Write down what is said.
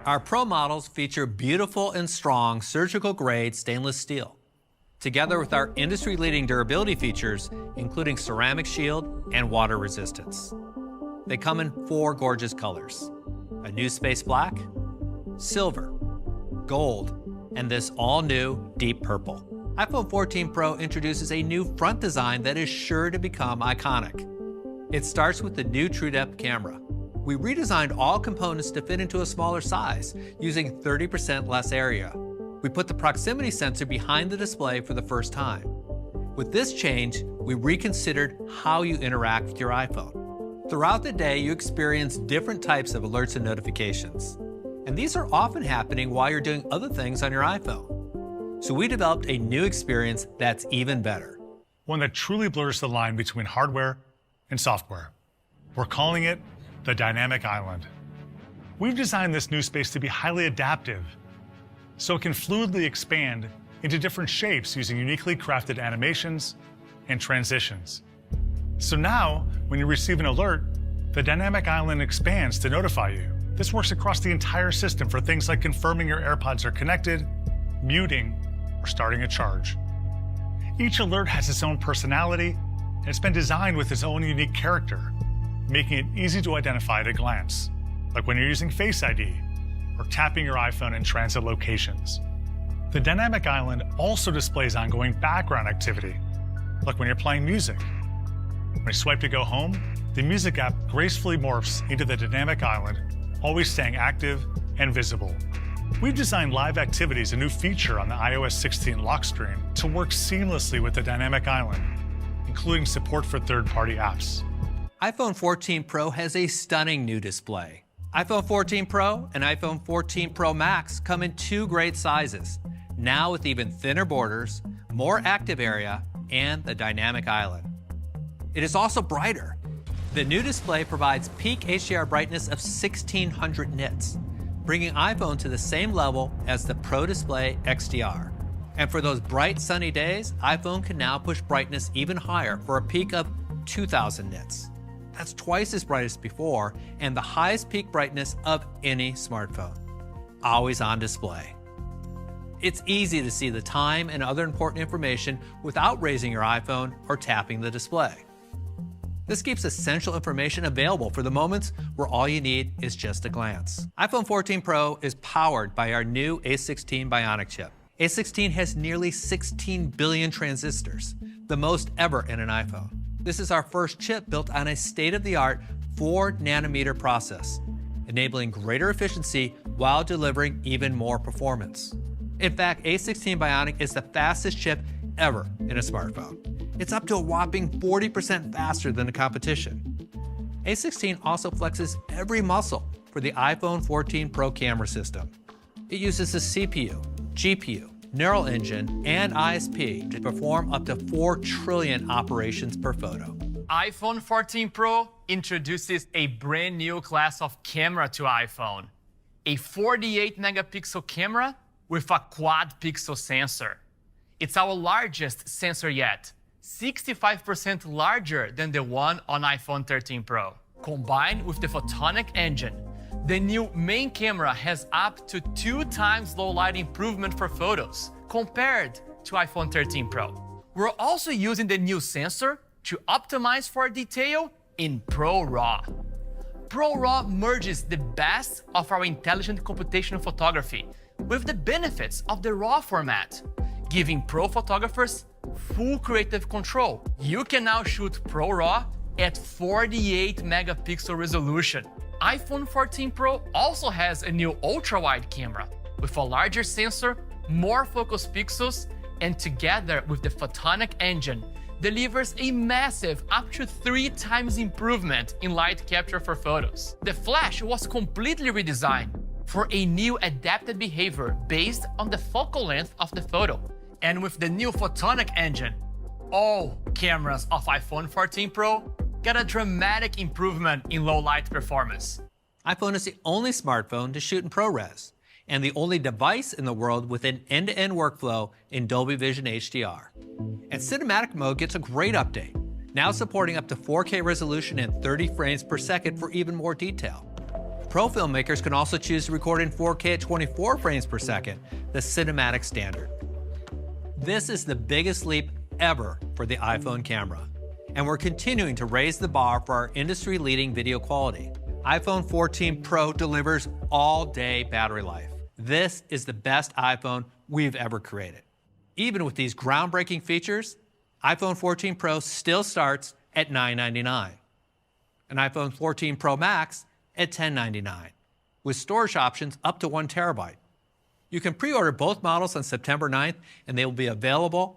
Our Pro models feature beautiful and strong surgical-grade stainless steel, together with our industry-leading durability features, including ceramic shield and water resistance. They come in 4 gorgeous colors: a new space black, silver, gold, and this all-new deep purple. iPhone 14 Pro introduces a new front design that is sure to become iconic. It starts with the new TrueDepth camera. We redesigned all components to fit into a smaller size, using 30% less area. We put the proximity sensor behind the display for the first time. With this change, we reconsidered how you interact with your iPhone. Throughout the day, you experience different types of alerts and notifications. And these are often happening while you're doing other things on your iPhone. So we developed a new experience that's even better. One that truly blurs the line between hardware and software. We're calling it the Dynamic Island. We've designed this new space to be highly adaptive, so it can fluidly expand into different shapes using uniquely crafted animations and transitions. So now, when you receive an alert, the Dynamic Island expands to notify you. This works across the entire system for things like confirming your AirPods are connected, muting, or starting a charge. Each alert has its own personality, and it's been designed with its own unique character, making it easy to identify at a glance, like when you're using Face ID or tapping your iPhone in transit locations. The Dynamic Island also displays ongoing background activity, like when you're playing music. When you swipe to go home, the music app gracefully morphs into the Dynamic Island, always staying active and visible. We've designed Live Activities, a new feature on the iOS 16 lock screen, to work seamlessly with the Dynamic Island, including support for third-party apps. iPhone 14 Pro has a stunning new display. iPhone 14 Pro and iPhone 14 Pro Max come in 2 great sizes, now with even thinner borders, more active area, and the Dynamic Island. It is also brighter. The new display provides peak HDR brightness of 1600 nits, bringing iPhone to the same level as the Pro Display XDR. And for those bright sunny days, iPhone can now push brightness even higher for a peak of 2000 nits. That's twice as bright as before, and the highest peak brightness of any smartphone. Always on display. It's easy to see the time and other important information without raising your iPhone or tapping the display. This keeps essential information available for the moments where all you need is just a glance. iPhone 14 Pro is powered by our new A16 Bionic chip. A16 has nearly 16 billion transistors, the most ever in an iPhone. This is our first chip built on a state-of-the-art 4-nanometer process, enabling greater efficiency while delivering even more performance. In fact, A16 Bionic is the fastest chip ever in a smartphone. It's up to a whopping 40% faster than the competition. A16 also flexes every muscle for the iPhone 14 Pro camera system. It uses the CPU, GPU, Neural Engine, and ISP to perform up to 4 trillion operations per photo. iPhone 14 Pro introduces a brand new class of camera to iPhone. A 48-megapixel camera with a quad-pixel sensor. It's our largest sensor yet, 65% larger than the one on iPhone 13 Pro. Combined with the photonic engine, the new main camera has up to 2 times low light improvement for photos compared to iPhone 13 Pro. We're also using the new sensor to optimize for detail in Pro RAW. Pro RAW merges the best of our intelligent computational photography with the benefits of the RAW format, giving pro photographers full creative control. You can now shoot Pro RAW at 48-megapixel resolution. iPhone 14 Pro also has a new ultra-wide camera with a larger sensor, more focus pixels, and together with the photonic engine, delivers a massive up to 3 times improvement in light capture for photos. The flash was completely redesigned for a new adapted behavior based on the focal length of the photo. And with the new photonic engine, all cameras of iPhone 14 Pro got a dramatic improvement in low light performance. iPhone is the only smartphone to shoot in ProRes, and the only device in the world with an end-to-end workflow in Dolby Vision HDR. And cinematic mode gets a great update, now supporting up to 4K resolution and 30 frames per second for even more detail. Pro filmmakers can also choose to record in 4K at 24 frames per second, the cinematic standard. This is the biggest leap ever for the iPhone camera, and we're continuing to raise the bar for our industry-leading video quality. iPhone 14 Pro delivers all-day battery life. This is the best iPhone we've ever created. Even with these groundbreaking features, iPhone 14 Pro still starts at $999, and iPhone 14 Pro Max at $1099, with storage options up to 1 terabyte. You can pre-order both models on September 9th, and they will be available